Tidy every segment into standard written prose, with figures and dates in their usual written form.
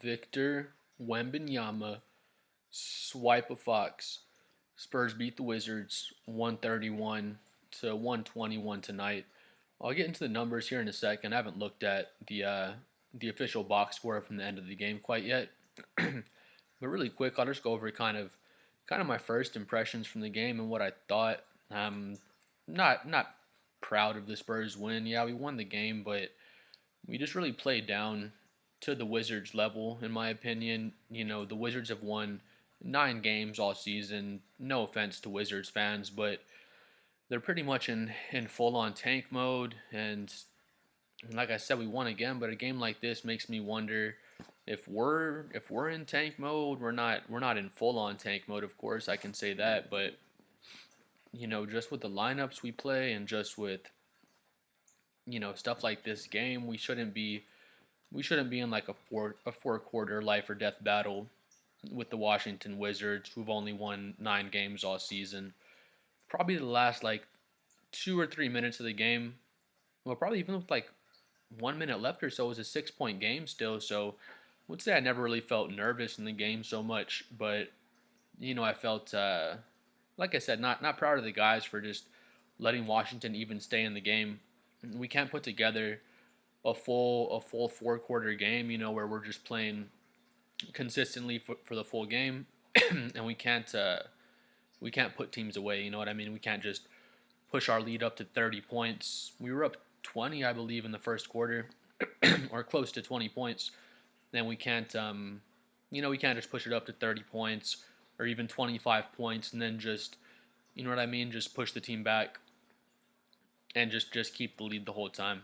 Victor Wembanyama, swipe a fox. Spurs beat the Wizards 131 to 121 tonight. I'll get into the numbers here in a second. I haven't looked at the official box score from the end of the game quite yet. But really quick, I'll just go over kind of my first impressions from the game and what I thought. Not proud of the Spurs win. Yeah, we won the game, but we just really played down to the Wizards level, in my opinion. The Wizards have won 9 games all season. No offense to Wizards fans, but they're pretty much in full on tank mode. And like I said, we won again, but a game like this makes me wonder if we're in tank mode. We're not in full on tank mode, of course. I can say that, but just with the lineups we play and just with stuff like this game, we shouldn't be in like a four quarter life or death battle with the Washington Wizards, who've only won 9 games all season. Probably the last like 2 or 3 minutes of the game, well, probably even with like 1 minute left or so, it was a 6 point game still. So I would say I never really felt nervous in the game so much, but I felt like I said, not proud of the guys for just letting Washington even stay in the game. We can't put together a full 4 quarter game, where we're just playing consistently for the full game, and we can't put teams away. You know what I mean? We can't just push our lead up to 30 points. We were up 20, I believe, in the first quarter, or close to 20 points. Then we can't just push it up to 30 points or even 25 points, and then just, you know what I mean, just push the team back and just keep the lead the whole time.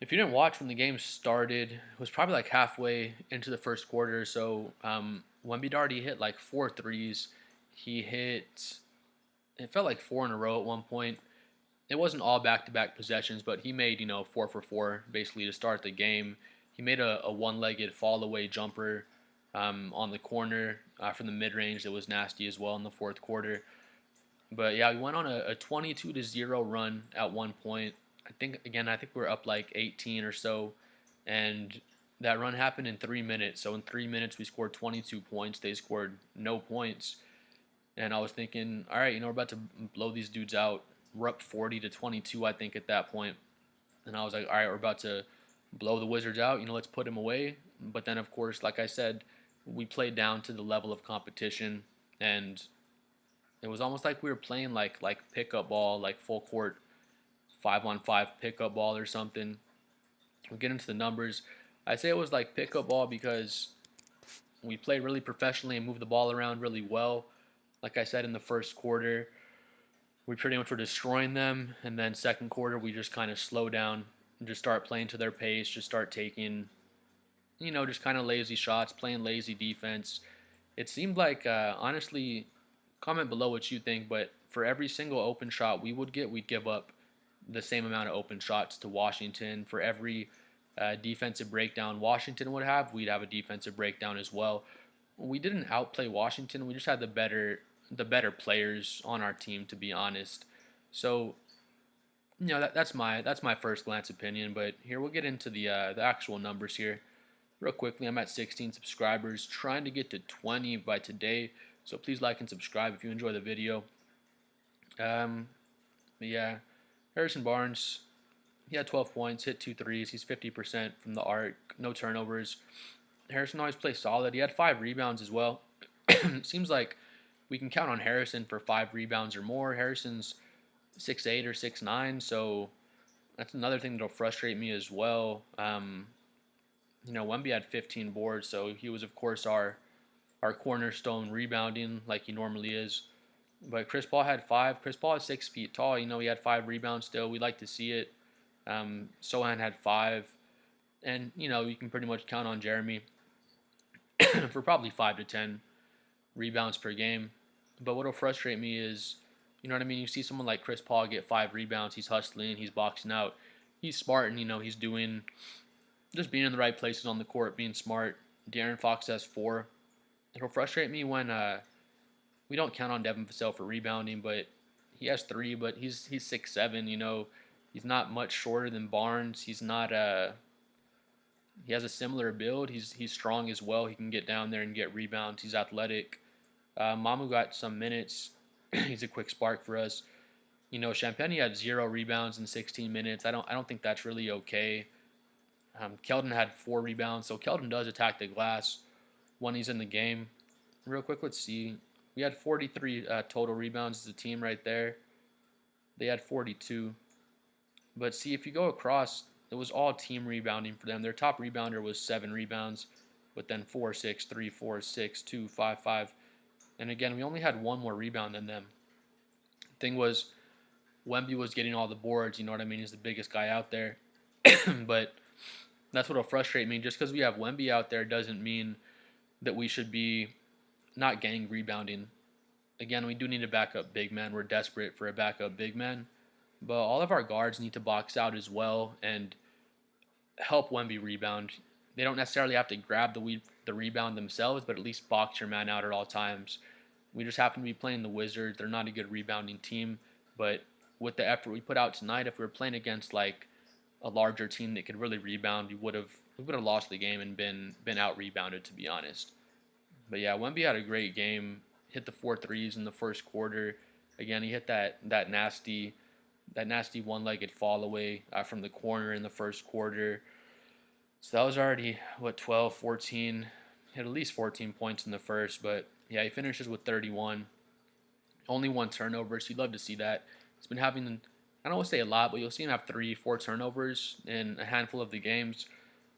If you didn't watch when the game started, it was probably like halfway into the first quarter. So Wemby already hit like 4 threes. He hit, it felt like 4 in a row at one point. It wasn't all back-to-back possessions, but he made 4 for 4 basically to start the game. He made a one-legged fall-away jumper on the corner from the mid-range that was nasty as well in the fourth quarter. But yeah, we went on a 22-0 run at one point. I think we are up like 18 or so, and that run happened in 3 minutes. So in 3 minutes, we scored 22 points. They scored no points, and I was thinking, all right, we're about to blow these dudes out. We're up 40-22, I think, at that point, and I was like, all right, we're about to blow the Wizards out. Let's put them away. But then, of course, like I said, we played down to the level of competition, and it was almost like we were playing like pickup ball, like full court 5-on-5 pickup ball or something. We'll get into the numbers. I say it was like pickup ball because we played really professionally and moved the ball around really well. Like I said, in the first quarter, we pretty much were destroying them, and then second quarter we just kind of slow down and just start playing to their pace, just start taking, just kind of lazy shots, playing lazy defense. It seemed like, honestly, comment below what you think, but for every single open shot we would get, we'd give up the same amount of open shots to Washington. For every defensive breakdown Washington would have, we'd have a defensive breakdown as well. We didn't outplay Washington. We just had the better players on our team, to be honest. So that's my first glance opinion. But here we'll get into the actual numbers here real quickly. I'm at 16 subscribers, trying to get to 20 by today. So please like and subscribe if you enjoy the video. But yeah, Harrison Barnes, he had 12 points, hit 2 threes. He's 50% from the arc, no turnovers. Harrison always plays solid. He had 5 rebounds as well. It seems like we can count on Harrison for 5 rebounds or more. Harrison's 6'8" or 6'9", so that's another thing that'll frustrate me as well. Wemby had 15 boards, so he was, of course, our cornerstone rebounding like he normally is. But Chris Paul had 5. Chris Paul is 6 feet tall. He had 5 rebounds still. We like to see it. Sohan had 5. And, you can pretty much count on Jeremy for probably 5 to 10 rebounds per game. But what'll frustrate me is, you know what I mean? You see someone like Chris Paul get 5 rebounds. He's hustling. He's boxing out. He's smart, and, he's doing just being in the right places on the court, being smart. De'Aaron Fox has 4. It'll frustrate me when we don't count on Devin Vassell for rebounding, but he has 3. But he's 6'7". He's not much shorter than Barnes. He's not He has a similar build. He's strong as well. He can get down there and get rebounds. He's athletic. Mamu got some minutes. He's a quick spark for us. Champagne had 0 rebounds in 16 minutes. I don't think that's really okay. Keldon had 4 rebounds, so Keldon does attack the glass when he's in the game. Real quick, let's see. We had 43 total rebounds as a team right there. They had 42. But see, if you go across, it was all team rebounding for them. Their top rebounder was 7 rebounds, but then 4, 6, 3, 4, 6, 2, 5, 5. And again, we only had one more rebound than them. Thing was, Wemby was getting all the boards. You know what I mean? He's the biggest guy out there. But that's what'll frustrate me. Just because we have Wemby out there doesn't mean that we should be not getting rebounding. Again, we do need a backup big man. We're desperate for a backup big man. But all of our guards need to box out as well and help Wemby rebound. They don't necessarily have to grab the rebound themselves, but at least box your man out at all times. We just happen to be playing the Wizards. They're not a good rebounding team, but with the effort we put out tonight, if we were playing against like a larger team that could really rebound, we would have lost the game and been out rebounded, to be honest. But yeah, Wemby had a great game. Hit the 4 threes in the first quarter. Again, he hit that nasty one-legged fall away from the corner in the first quarter. So that was already 12, 14. Hit at least 14 points in the first, but yeah, he finishes with 31. Only 1 turnover, so you'd love to see that. He's been having, I don't want to say a lot, but you'll see him have 3, 4 turnovers in a handful of the games.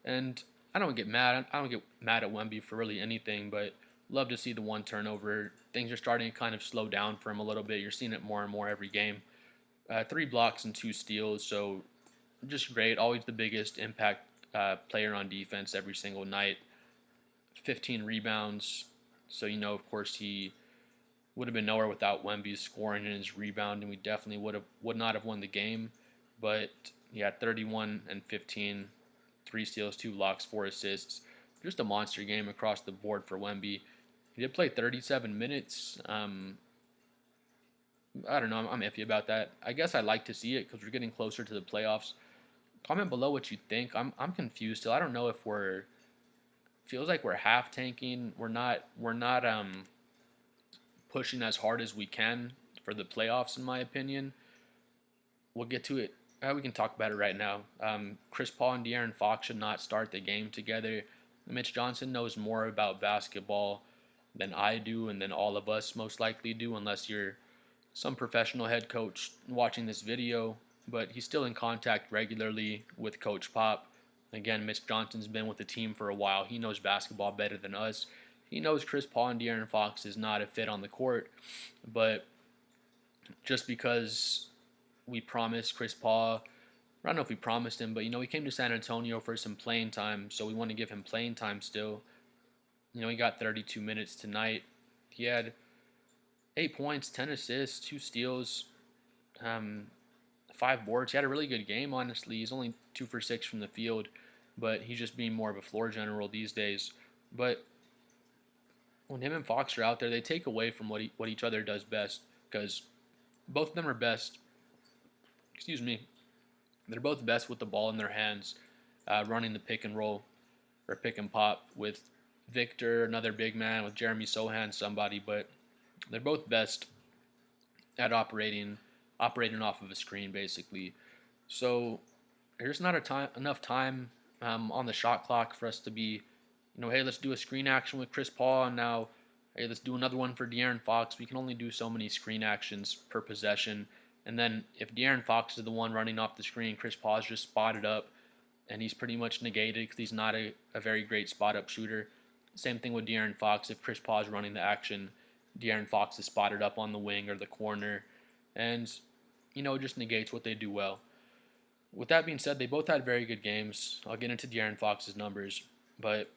And I don't get mad. I don't get mad at Wemby for really anything, but love to see the 1 turnover. Things are starting to kind of slow down for him a little bit. You're seeing it more and more every game. 3 blocks and 2 steals, so just great. Always the biggest impact player on defense every single night. 15 rebounds, so of course he would have been nowhere without Wemby's scoring and his rebounding. We definitely would not have won the game, but he had 31 and 15, 3 steals, 2 blocks, 4 assists. Just a monster game across the board for Wemby. He did play 37 minutes. I don't know. I'm iffy about that. I guess I like to see it because we're getting closer to the playoffs. Comment below what you think. I'm confused still. I don't know if feels like we're half tanking. We're not pushing as hard as we can for the playoffs, in my opinion. We'll get to it. We can talk about it right now. Chris Paul and De'Aaron Fox should not start the game together. Mitch Johnson knows more about basketball than I do and than all of us most likely do, unless you're some professional head coach watching this video, but he's still in contact regularly with Coach Pop. Again, Mitch Johnson's been with the team for a while. He knows basketball better than us. He knows Chris Paul and De'Aaron Fox is not a fit on the court, but just because we promised Chris Paul, I don't know if we promised him, but he came to San Antonio for some playing time, so we want to give him playing time still. He got 32 minutes tonight. He had 8 points, 10 assists, 2 steals, 5 boards. He had a really good game, honestly. He's only 2 for 6 from the field, but he's just being more of a floor general these days. But when him and Fox are out there, they take away from what each other does best, because both of them are best. Excuse me. They're both best with the ball in their hands, running the pick and roll or pick and pop with Victor, another big man, with Jeremy Sohan, somebody, but they're both best at operating off of a screen, basically. So there's not enough time on the shot clock for us to be, hey, let's do a screen action with Chris Paul, and now, hey, let's do another one for De'Aaron Fox. We can only do so many screen actions per possession. And then if De'Aaron Fox is the one running off the screen, Chris Paul is just spotted up, and he's pretty much negated because he's not a very great spot-up shooter. Same thing with De'Aaron Fox. If Chris Paul is running the action, De'Aaron Fox is spotted up on the wing or the corner, and it just negates what they do well. With that being said, they both had very good games. I'll get into De'Aaron Fox's numbers, but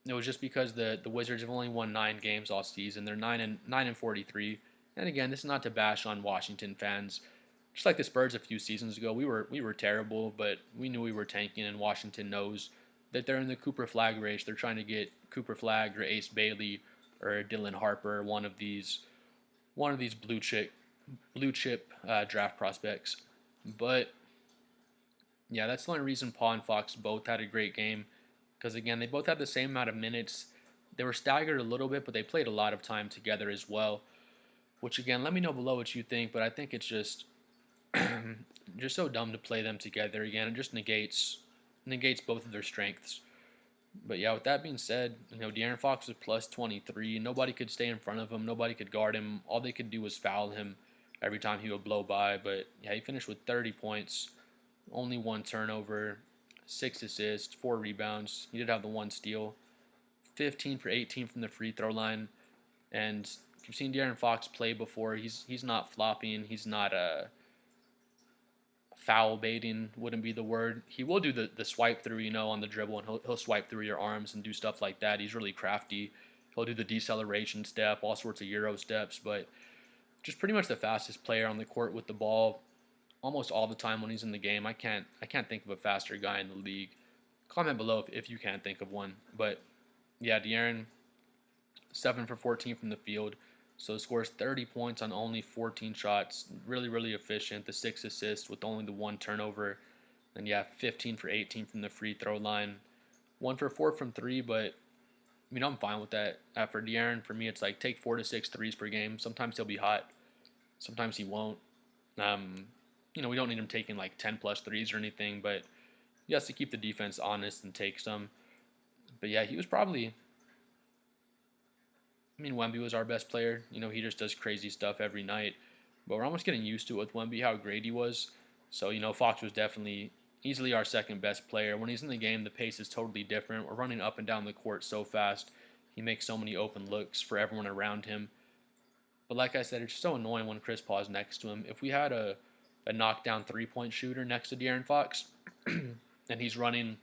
it was just because the Wizards have only won 9 games all season. They're 9-43, and again, this is not to bash on Washington fans. Just like the Spurs a few seasons ago, we were terrible, but we knew we were tanking, and Washington knows that they're in the Cooper Flag race. They're trying to get Cooper Flag or Ace Bailey or Dylan Harper, one of these blue chip draft prospects. But yeah, that's the only reason Paul and Fox both had a great game. because again, they both had the same amount of minutes. They were staggered a little bit, but they played a lot of time together as well. Which again, let me know below what you think. But I think it's just so dumb to play them together again. It just negates both of their strengths. But yeah, with that being said, De'Aaron Fox was plus 23. Nobody could stay in front of him. Nobody could guard him. All they could do was foul him every time he would blow by. But yeah, he finished with 30 points, only one turnover, 6 assists, 4 rebounds. He did have the one steal, 15 for 18 from the free throw line. And if you've seen De'Aaron Fox play before, he's not flopping. He's not foul baiting wouldn't be the word. He will do the swipe through, on the dribble, and he'll swipe through your arms and do stuff like that. He's really crafty. He'll do the deceleration step, all sorts of Euro steps, but just pretty much the fastest player on the court with the ball almost all the time when he's in the game. I can't think of a faster guy in the league. Comment below if you can think of one. But yeah, De'Aaron, 7 for 14 from the field. So scores 30 points on only 14 shots. Really, really efficient. The 6 assists with only the one turnover. And yeah, 15 for 18 from the free throw line. 1 for 4 from 3, but I'm fine with that. For De'Aaron, for me, it's like take 4 to 6 threes per game. Sometimes he'll be hot. Sometimes he won't. We don't need him taking like 10 plus threes or anything, but he has to keep the defense honest and take some. But yeah, he was probably, Wemby was our best player. He just does crazy stuff every night. But we're almost getting used to it with Wemby, how great he was. So, Fox was definitely easily our second best player. When he's in the game, the pace is totally different. We're running up and down the court so fast. He makes so many open looks for everyone around him. But like I said, it's just so annoying when Chris Paul is next to him. If we had a knockdown three-point shooter next to De'Aaron Fox, and he's running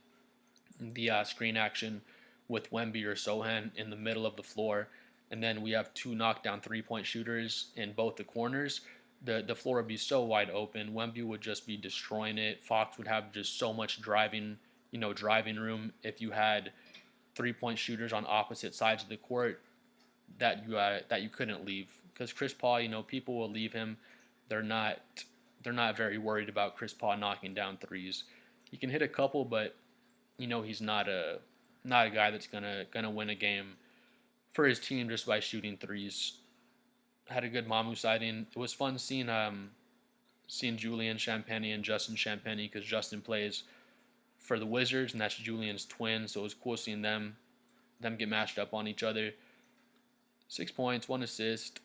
the screen action with Wemby or Sohan in the middle of the floor, and then we have two knockdown three-point shooters in both the corners, the floor would be so wide open. Wemby would just be destroying it. Fox would have just so much driving room. If you had three-point shooters on opposite sides of the court, that you couldn't leave, because Chris Paul, people will leave him. They're not very worried about Chris Paul knocking down threes. He can hit a couple, but he's not a guy that's gonna win a game for his team just by shooting threes. Had a good Mamu sighting. It was fun seeing Julian Champagnie and Justin Champagnie, because Justin plays for the Wizards and that's Julian's twin. So it was cool seeing them get matched up on each other. 6 points, 1 assist,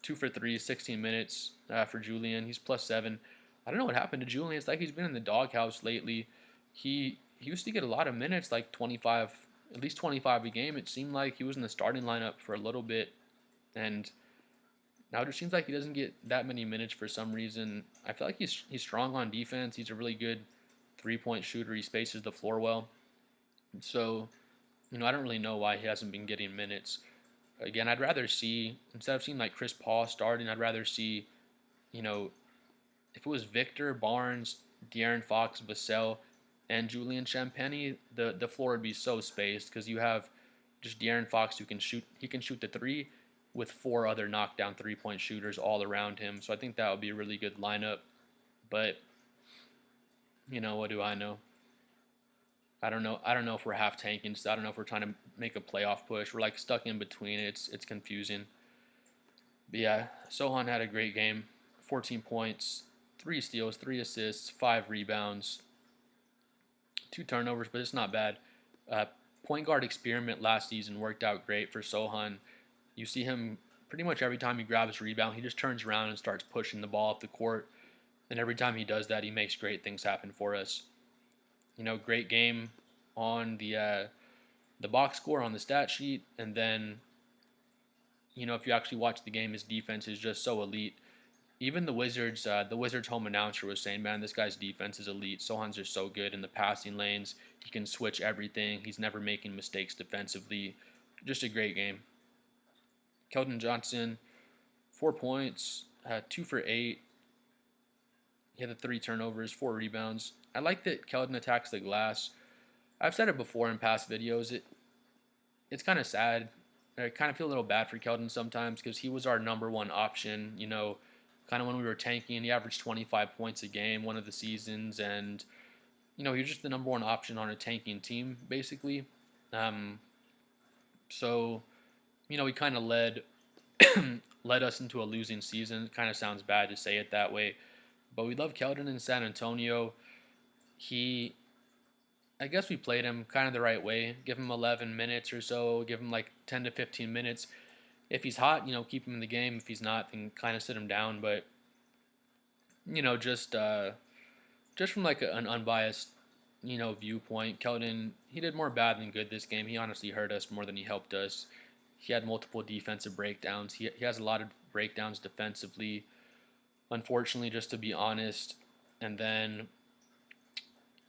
2 for 3, 16 minutes for Julian. He's +7. I don't know what happened to Julian. It's like he's been in the doghouse lately. He used to get a lot of minutes, like 25, at least 25 a game. It seemed like he was in the starting lineup for a little bit, and now it just seems like he doesn't get that many minutes for some reason. I feel like he's strong on defense. He's a really good three-point shooter. He spaces the floor well. So, I don't really know why he hasn't been getting minutes. Again, I'd rather see, instead of seeing like Chris Paul starting, I'd rather see, if it was Victor, Barnes, De'Aaron Fox, Vassell, and Julian Champagnie, the floor would be so spaced, because you have just De'Aaron Fox who can shoot. He can shoot the three with 4 other knockdown three-point shooters all around him. So I think that would be a really good lineup. But what do I know? I don't know if we're half tanking. So I don't know if we're trying to make a playoff push. We're like stuck in between. It's confusing. But yeah, Sohan had a great game. 14 points, 3 steals, 3 assists, 5 rebounds, 2 turnovers, but it's not bad. Point guard experiment last season worked out great for Sohan. You see him pretty much every time he grabs a rebound, he just turns around and starts pushing the ball up the court. And every time he does that, he makes great things happen for us. Great game on the box score on the stat sheet, and then if you actually watch the game, his defense is just so elite. Even the Wizards home announcer was saying, man, this guy's defense is elite. Sohan's just so good in the passing lanes. He can switch everything. He's never making mistakes defensively. Just a great game. Keldon Johnson, 4 points, 2 for 8. He had the 3 turnovers, 4 rebounds. I like that Keldon attacks the glass. I've said it before in past videos. It's kind of sad. I kind of feel a little bad for Keldon sometimes, because he was our number one option. Kind of when we were tanking, he averaged 25 points a game one of the seasons, and He's just the number one option on a tanking team, basically. Um, so, he kind of led us into a losing season. Kind of sounds bad to say it that way, but we love Keldon in San Antonio. He, I guess we played him kind of the right way. Give him 11 minutes or so. Give him like 10 to 15 minutes. If he's hot, keep him in the game. If he's not, then kind of sit him down. But just from like an unbiased, viewpoint, Keldon, he did more bad than good this game. He honestly hurt us more than he helped us. He had multiple defensive breakdowns. He has a lot of breakdowns defensively, unfortunately, just to be honest. And then,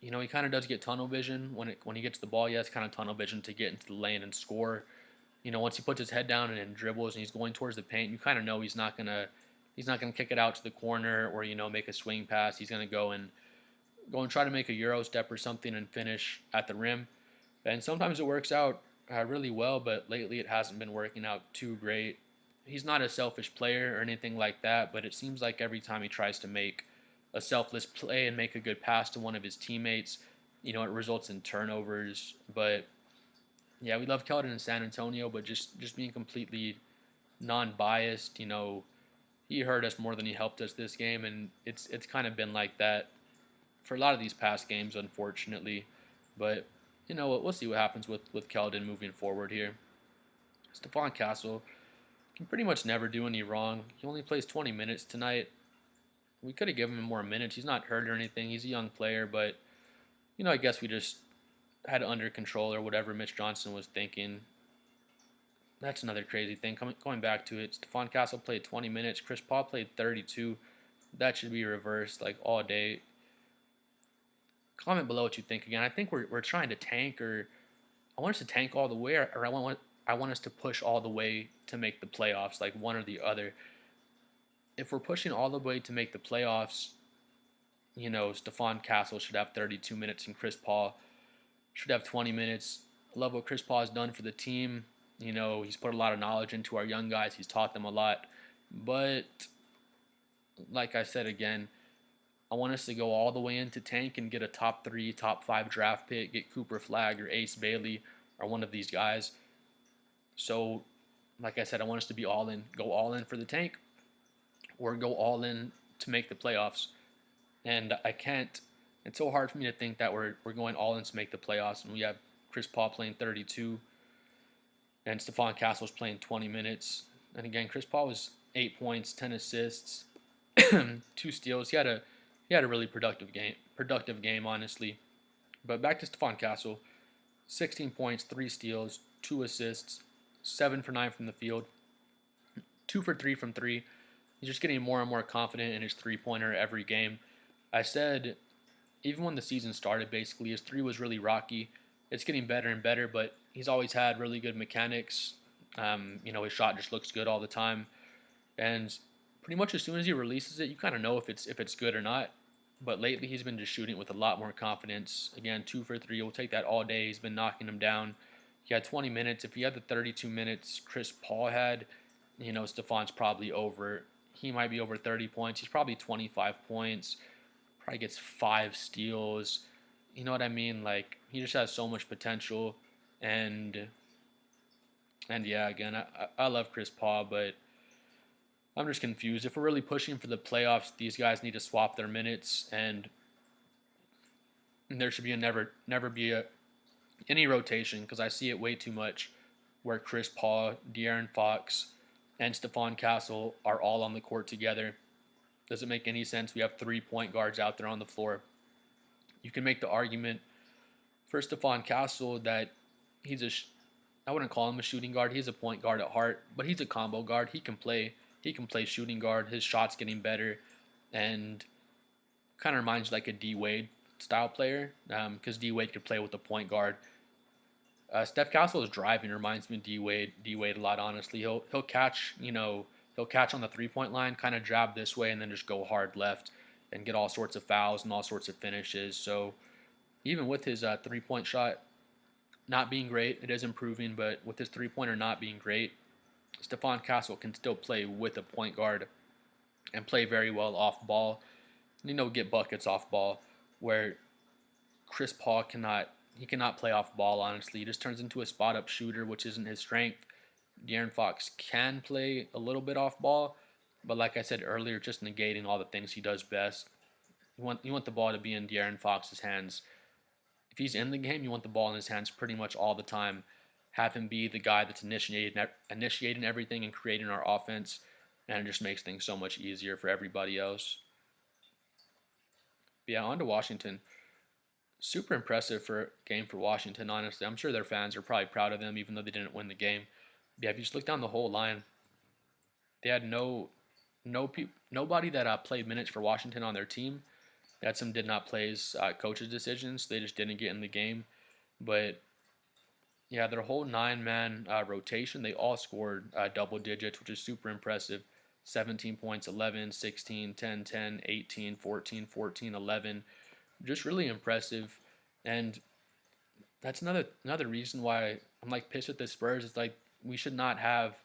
he kind of does get tunnel vision when he gets the ball. He has kind of tunnel vision to get into the lane and score. Once he puts his head down and dribbles and he's going towards the paint, you kind of know he's not gonna kick it out to the corner or make a swing pass. He's gonna go and try to make a Euro step or something and finish at the rim. And sometimes it works out really well, but lately it hasn't been working out too great. He's not a selfish player or anything like that, but it seems like every time he tries to make a selfless play and make a good pass to one of his teammates, it results in turnovers. But yeah, we love Keldon in San Antonio, but just being completely non-biased, he hurt us more than he helped us this game, and it's kind of been like that for a lot of these past games, unfortunately. But we'll see what happens with Keldon moving forward here. Stephon Castle can pretty much never do any wrong. He only plays 20 minutes tonight. We could have given him more minutes. He's not hurt or anything. He's a young player, but I guess we just had it under control or whatever Mitch Johnson was thinking. That's another crazy thing. Going back to it, Stephon Castle played 20 minutes. Chris Paul played 32. That should be reversed like all day. Comment below what you think again. I think we're trying to tank, or I want us to tank all the way, or I want us to push all the way to make the playoffs, like one or the other. If we're pushing all the way to make the playoffs, Stephon Castle should have 32 minutes and Chris Paul should have 20 minutes. I love what Chris Paul has done for the team. He's put a lot of knowledge into our young guys. He's taught them a lot. But like I said again, I want us to go all the way into tank and get a top 3, top 5 draft pick, get Cooper Flagg or Ace Bailey or one of these guys. So, like I said, I want us to be all in. Go all in for the tank or go all in to make the playoffs. And I can't. It's so hard for me to think that we're going all in to make the playoffs, and we have Chris Paul playing 32 and Stephon Castle's playing 20 minutes. And again, Chris Paul was 8 points, 10 assists, 2 steals. He had a really productive game, honestly. But back to Stephon Castle, 16 points, 3 steals, 2 assists, 7 for 9 from the field, 2 for 3 from 3. He's just getting more and more confident in his three-pointer every game. I said, even when the season started, basically, his 3 was really rocky. It's getting better and better, but he's always had really good mechanics. His shot just looks good all the time. And pretty much as soon as he releases it, you kind of know if it's good or not. But lately, he's been just shooting with a lot more confidence. Again, 2 for 3. We'll take that all day. He's been knocking them down. He had 20 minutes. If he had the 32 minutes Chris Paul had, Stephon's probably over. He might be over 30 points. He's probably 25 points. Probably gets 5 steals. You know what I mean? Like, he just has so much potential. And yeah, again, I love Chris Paul, but I'm just confused. If we're really pushing for the playoffs, these guys need to swap their minutes, and there should be never be any rotation, because I see it way too much where Chris Paul, De'Aaron Fox, and Stephon Castle are all on the court together. Doesn't make any sense. We have 3 point guards out there on the floor. You can make the argument for Stephon Castle that I wouldn't call him a shooting guard. He's a point guard at heart, but he's a combo guard. He can play shooting guard. His shot's getting better, and kind of reminds you like a D Wade style player, because D Wade could play with a point guard. Steph Castle's driving reminds me of D Wade a lot. Honestly, he'll catch he'll catch on the 3 point line, kind of jab this way, and then just go hard left and get all sorts of fouls and all sorts of finishes. So even with his 3 point shot not being great, it is improving, but with his 3 pointer not being great, Stephon Castle can still play with a point guard and play very well off ball. Get buckets off ball, where Chris Paul cannot play off ball, honestly. He just turns into a spot up shooter, which isn't his strength. De'Aaron Fox can play a little bit off ball, but like I said earlier, just negating all the things he does best. You want the ball to be in De'Aaron Fox's hands. If he's in the game, you want the ball in his hands pretty much all the time. Have him be the guy that's initiating everything and creating our offense, and it just makes things so much easier for everybody else. But yeah, on to Washington. Super impressive for a game for Washington, honestly. I'm sure their fans are probably proud of them, even though they didn't win the game. But yeah, if you just look down the whole line, they had nobody that played minutes for Washington on their team. They had some did not plays coaches' decisions. They just didn't get in the game. But yeah, their whole 9-man rotation, they all scored double digits, which is super impressive. 17 points, 11, 16, 10, 10, 18, 14, 14, 11. Just really impressive. And that's another reason why I'm like pissed with the Spurs. It's like we should not have,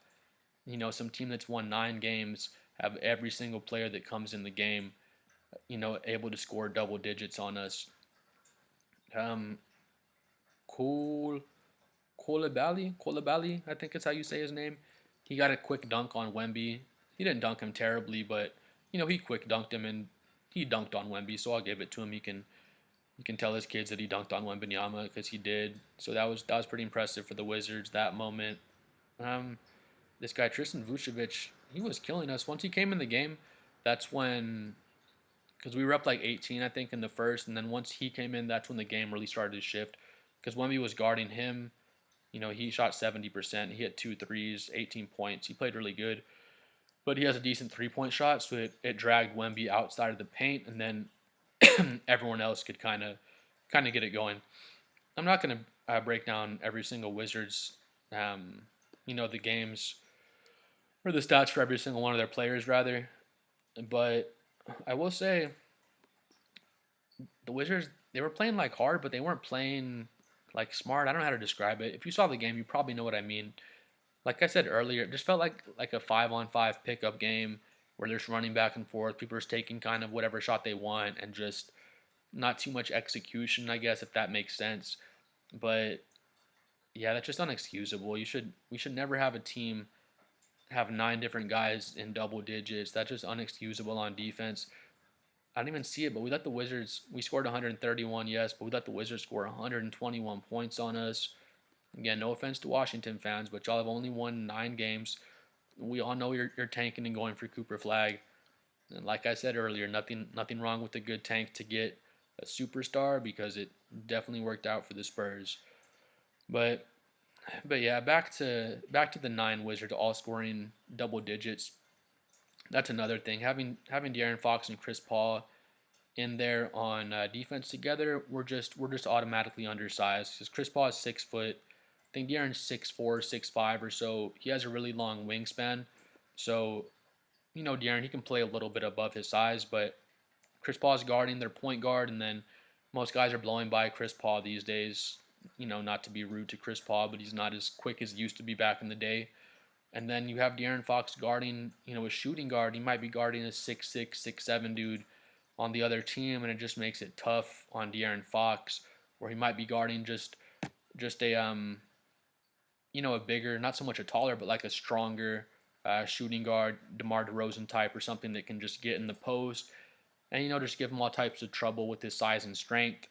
some team that's won 9 games have every single player that comes in the game, able to score double digits on us. Um, cool Koulibaly, I think is how you say his name. He got a quick dunk on Wemby. He didn't dunk him terribly, but he quick dunked him and he dunked on Wemby. So I'll give it to him. He can tell his kids that he dunked on Wembanyama because he did. So that was pretty impressive for the Wizards that moment. Um, this guy Tristan Vucevic, he was killing us once he came in the game. That's when, because we were up like 18, I think, in the first, and then once he came in, that's when the game really started to shift. Because Wemby was guarding him. He shot 70%. He hit 2 threes, 18 points. He played really good, but he has a decent 3-point shot, so it dragged Wemby outside of the paint, and then everyone else could kind of get it going. I'm not going to break down every single Wizards, the games or the stats for every single one of their players, rather. But I will say the Wizards, they were playing like hard, but they weren't playing like smart. I don't know how to describe it. If you saw the game, you probably know what I mean. Like I said earlier, it just felt like a 5-on-5 pickup game where they're just running back and forth. People are just taking kind of whatever shot they want and just not too much execution, I guess, if that makes sense. But yeah, that's just unexcusable. We should never have a team have 9 different guys in double digits. That's just unexcusable on defense. I didn't even see it, but we scored 131, yes, but we let the Wizards score 121 points on us. Again, no offense to Washington fans, but y'all have only won 9 games. We all know you're tanking and going for Cooper Flag. And like I said earlier, nothing wrong with a good tank to get a superstar because it definitely worked out for the Spurs. But yeah, back to the 9 Wizards all scoring double digits. That's another thing. Having De'Aaron Fox and Chris Paul in there on defense together, we're just automatically undersized because Chris Paul is 6 foot. I think De'Aaron's 6'4", 6'5" or so. He has a really long wingspan, so De'Aaron, he can play a little bit above his size, but Chris Paul is guarding their point guard, and then most guys are blowing by Chris Paul these days. Not to be rude to Chris Paul, but he's not as quick as he used to be back in the day. And then you have De'Aaron Fox guarding, a shooting guard. He might be guarding a 6'6", 6'7" dude on the other team, and it just makes it tough on De'Aaron Fox, where he might be guarding just a a bigger, not so much a taller, but like a stronger shooting guard, DeMar DeRozan type or something that can just get in the post and just give him all types of trouble with his size and strength.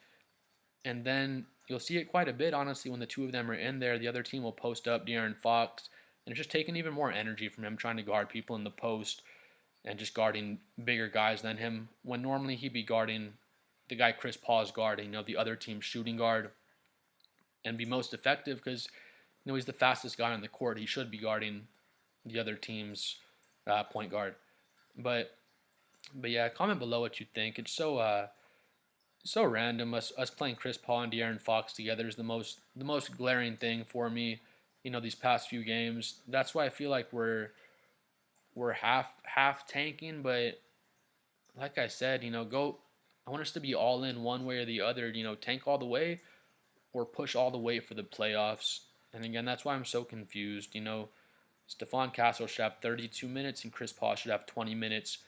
And then you'll see it quite a bit, honestly, when the two of them are in there. The other team will post up De'Aaron Fox, and it's just taking even more energy from him trying to guard people in the post and just guarding bigger guys than him. When normally he'd be guarding the guy Chris Paul is guarding, the other team's shooting guard, and be most effective because he's the fastest guy on the court. He should be guarding the other team's point guard. But yeah, comment below what you think. It's so random. Us playing Chris Paul and De'Aaron Fox together is the most glaring thing for me. These past few games. That's why I feel like we're half tanking. But like I said, go. I want us to be all in one way or the other. Tank all the way or push all the way for the playoffs. And again, that's why I'm so confused. Stephon Castle should have 32 minutes and Chris Paul should have 20 minutes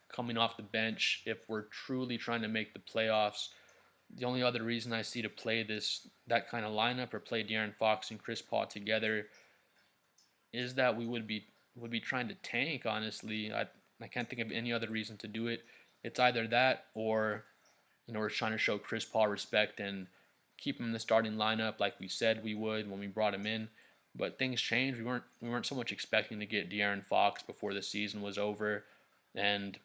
coming off the bench if we're truly trying to make the playoffs. The only other reason I see to play that kind of lineup or play De'Aaron Fox and Chris Paul together is that we would be trying to tank. Honestly, I can't think of any other reason to do it. It's either that or we're trying to show Chris Paul respect and keep him in the starting lineup like we said we would when we brought him in. But things changed. We weren't so much expecting to get De'Aaron Fox before the season was over, and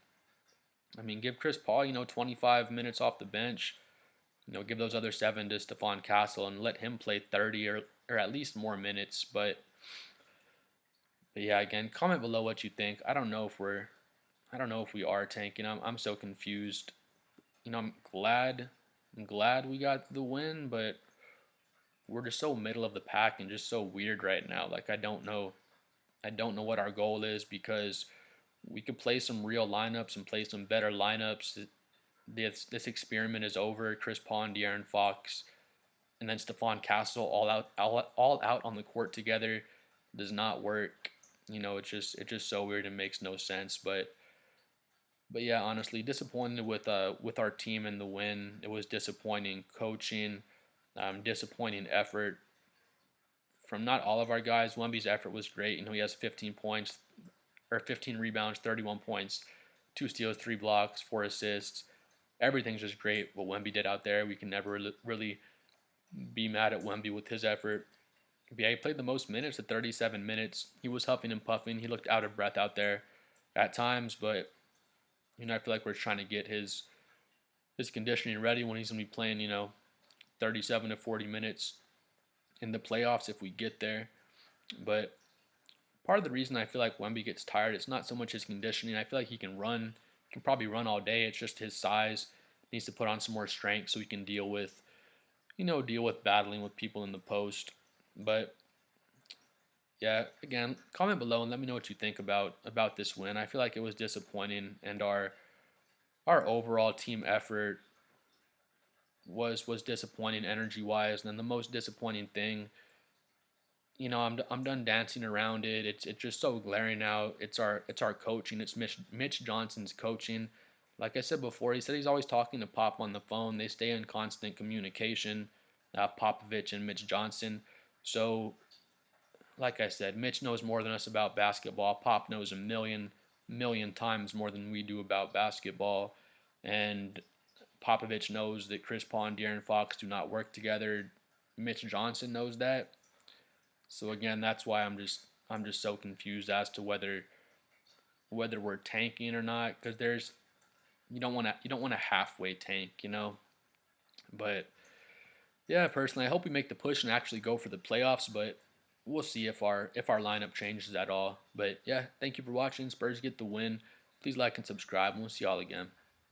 I mean, give Chris Paul 25 minutes off the bench. Give those other 7 to Stephon Castle and let him play 30 or at least more minutes. But yeah, again, comment below what you think. I don't know if we are tanking. I'm so confused. I'm glad we got the win, but we're just so middle of the pack and just so weird right now. Like I don't know what our goal is because we could play some real lineups and play some better lineups. This experiment is over. Chris Paul and De'Aaron Fox, and then Stephon Castle all out on the court together does not work. It's just so weird and makes no sense. But yeah, honestly, disappointed with our team in the win. It was disappointing coaching, disappointing effort from not all of our guys. Wemby's effort was great. He has 15 points or 15 rebounds, 31 points, 2 steals, 3 blocks, 4 assists. Everything's just great. What Wemby did out there, we can never really be mad at Wemby with his effort. But yeah, he played the most minutes at 37 minutes. He was huffing and puffing. He looked out of breath out there at times, but I feel like we're trying to get his conditioning ready when he's gonna be playing 37 to 40 minutes in the playoffs if we get there. But part of the reason I feel like Wemby gets tired, it's not so much his conditioning. I feel like he can probably run all day. It's just his size. He needs to put on some more strength so he can deal with battling with people in the post. But yeah, again, comment below and let me know what you think about this win. I feel like it was disappointing, and our overall team effort was disappointing energy wise. And then the most disappointing thing, I'm done dancing around it. It's just so glaring now. It's our coaching. It's Mitch Johnson's coaching. Like I said before, he said he's always talking to Pop on the phone. They stay in constant communication, Popovich and Mitch Johnson. So, like I said, Mitch knows more than us about basketball. Pop knows a million times more than we do about basketball, and Popovich knows that Chris Paul and De'Aaron Fox do not work together. Mitch Johnson knows that. So again, that's why I'm just so confused as to whether we're tanking or not, because you don't want to halfway tank. But yeah, personally, I hope we make the push and actually go for the playoffs. But we'll see if our lineup changes at all. But yeah, thank you for watching. Spurs get the win. Please like and subscribe, and we'll see y'all again.